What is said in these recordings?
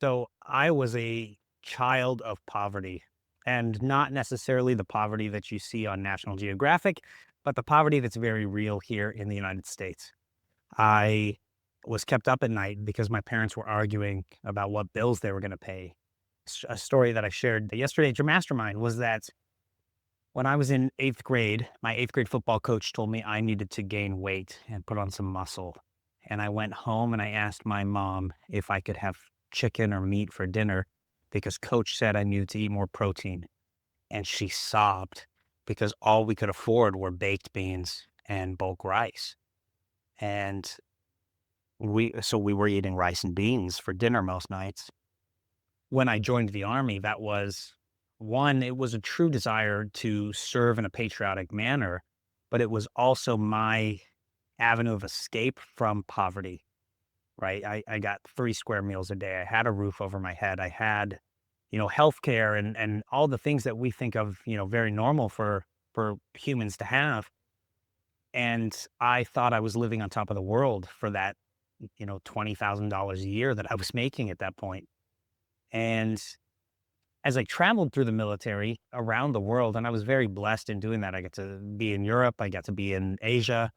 So I was a child of poverty, and not necessarily the poverty that you see on National Geographic, but the poverty that's very real here in the United States. I was kept up at night because my parents were arguing about what bills they were going to pay. A story that I shared yesterday at your mastermind was that when I was in eighth grade, my eighth grade football coach told me I needed to gain weight and put on some muscle. And I went home and I asked my mom if I could have chicken or meat for dinner because coach said I needed to eat more protein. And she sobbed because all we could afford were baked beans and bulk rice. And we were eating rice and beans for dinner most nights. When I joined the army, that was one, it was a true desire to serve in a patriotic manner, but it was also my avenue of escape from poverty, right? I got 3 square meals a day. I had a roof over my head. I had, healthcare and all the things that we think of, very normal for humans to have. And I thought I was living on top of the world for that, $20,000 a year that I was making at that point. And as I traveled through the military around the world, and I was very blessed in doing that. I got to be in Europe, I got to be in Asia.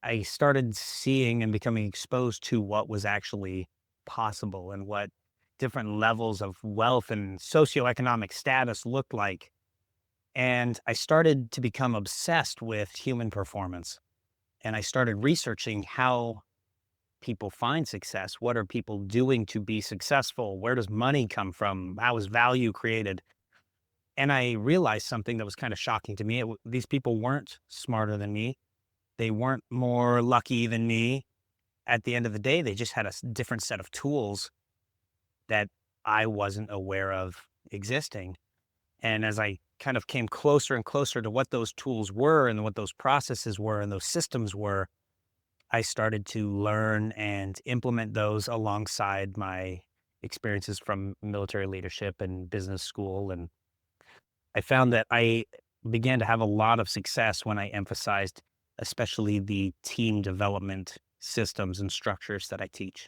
I started seeing and becoming exposed to what was actually possible and what different levels of wealth and socioeconomic status looked like. And I started to become obsessed with human performance. And I started researching how people find success. What are people doing to be successful? Where does money come from? How is value created? And I realized something that was kind of shocking to me. These people weren't smarter than me. They weren't more lucky than me. At the end of the day, they just had a different set of tools that I wasn't aware of existing. And as I kind of came closer and closer to what those tools were and what those processes were and those systems were, I started to learn and implement those alongside my experiences from military leadership and business school. And I found that I began to have a lot of success when I emphasized especially the team development systems and structures that I teach.